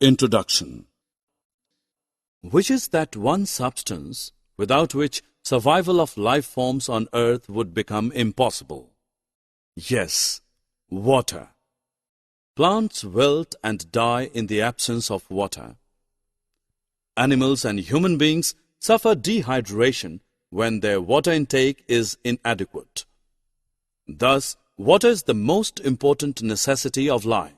Introduction. Which is that one substance without which survival of life forms on earth would become impossible? Yes, water. Plants wilt and die in the absence of water. Animals and human beings suffer dehydration when their water intake is inadequate. Thus, water is the most important necessity of life.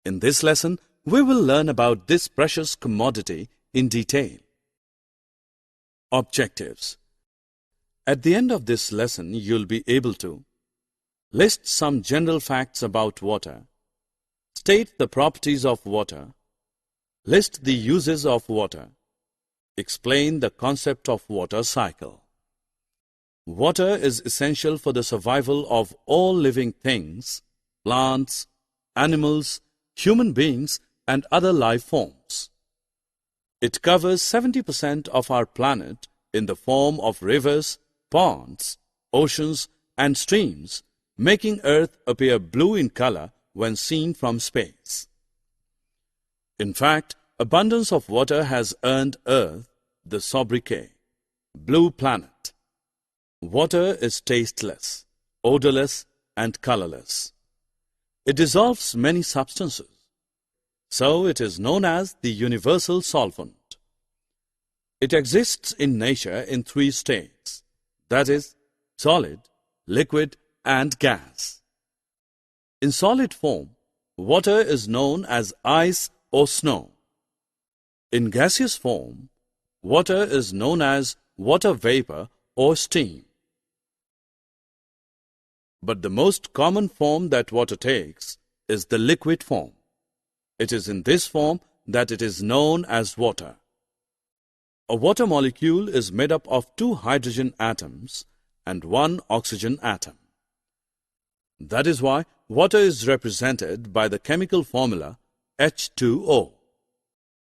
In this lesson, we will learn about this precious commodity in detail. Objectives. At the end of this lesson, you'll be able to list some general facts about water, state the properties of water, list the uses of water, explain the concept of water cycle. Water is essential for the survival of all living things, plants, animals, human beings, and other life forms. It covers 70% of our planet in the form of rivers, ponds, oceans, and streams, making Earth appear blue in color when seen from space. In fact, abundance of water has earned Earth the sobriquet, blue planet. Water is tasteless, odorless, and colorless. It dissolves many substances. So it is known as the universal solvent. It exists in nature in three states, that is, solid, liquid, and gas. In solid form, water is known as ice or snow. In gaseous form, water is known as water vapor or steam. But the most common form that water takes is the liquid form. It is in this form that it is known as water. A water molecule is made up of 2 hydrogen atoms and 1 oxygen atom. That is why water is represented by the chemical formula H2O.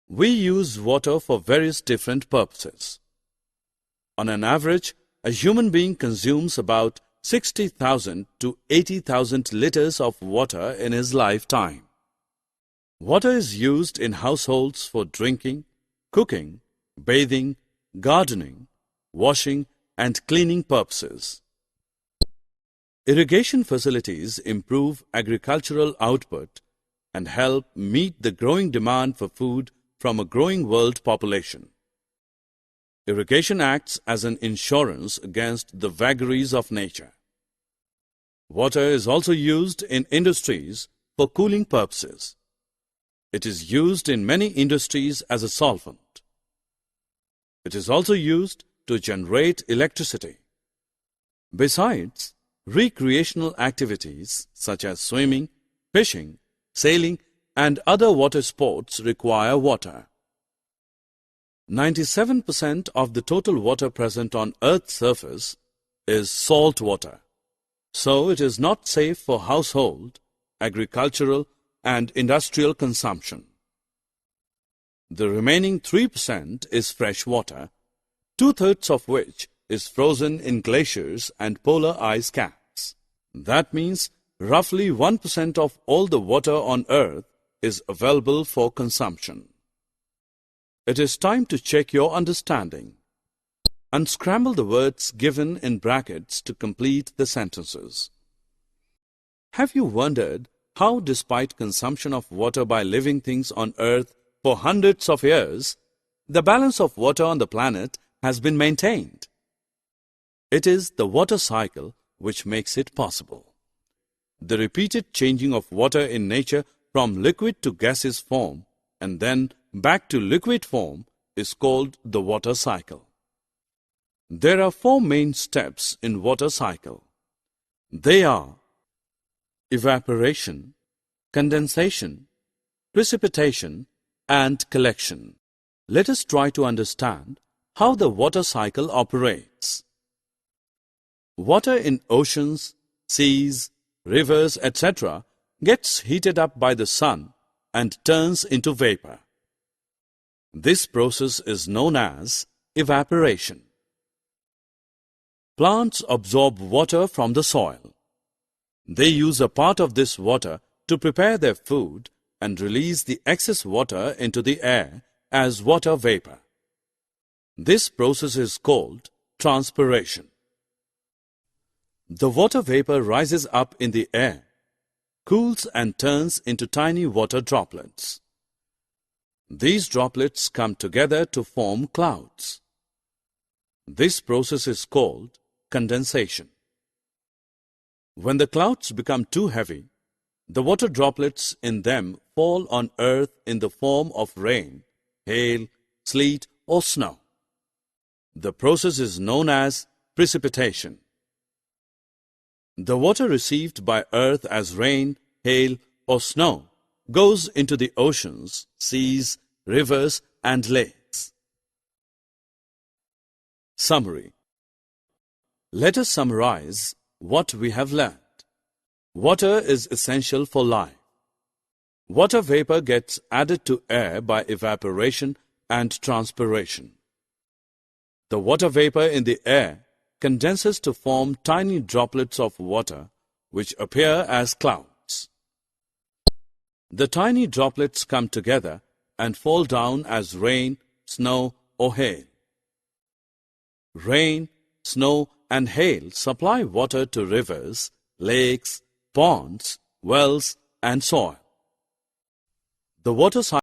We use water for various different purposes. On an average, a human being consumes about 60,000 to 80,000 liters of water in his lifetime. Water is used in households for drinking, cooking, bathing, gardening, washing, and cleaning purposes. Irrigation facilities improve agricultural output and help meet the growing demand for food from a growing world population. Irrigation acts as an insurance against the vagaries of nature. Water is also used in industries for cooling purposes. It is used in many industries as a solvent. It is also used to generate electricity. Besides, recreational activities such as swimming, fishing, sailing, and other water sports require water. 97% of the total water present on Earth's surface is salt water. So it is not safe for household, agricultural, and industrial consumption. The remaining 3% is fresh water, 2/3 of which is frozen in glaciers and polar ice caps. That means roughly 1% of all the water on Earth is available for consumption. It is time to check your understanding. Unscramble the words given in brackets to complete the sentences. Have you wondered how, despite consumption of water by living things on Earth for hundreds of years, the balance of water on the planet has been maintained? It is the water cycle which makes it possible. The repeated changing of water in nature from liquid to gaseous form and then back to liquid form is called the water cycle. There are 4 main steps in water cycle. They are evaporation, condensation, precipitation, and collection. Let us try to understand how the water cycle operates. Water in oceans, seas, rivers, etc. gets heated up by the sun and turns into vapor. This process is known as evaporation. Plants absorb water from the soil. They use a part of this water to prepare their food and release the excess water into the air as water vapor. This process is called transpiration. The water vapor rises up in the air, cools and turns into tiny water droplets. These droplets come together to form clouds. This process is called condensation. When the clouds become too heavy, the water droplets in them fall on earth in the form of rain, hail, sleet, or snow. The process is known as precipitation. The water received by earth as rain, hail, or snow goes into the oceans, seas, rivers, and lakes. Summary. Let us summarize what we have learned. Water is essential for life. Water vapor gets added to air by evaporation and transpiration. The water vapor in the air condenses to form tiny droplets of water which appear as clouds. The tiny droplets come together and fall down as rain, snow, or hail. Rain, snow, and hail supply water to rivers, lakes, ponds, wells, and soil. The water cycle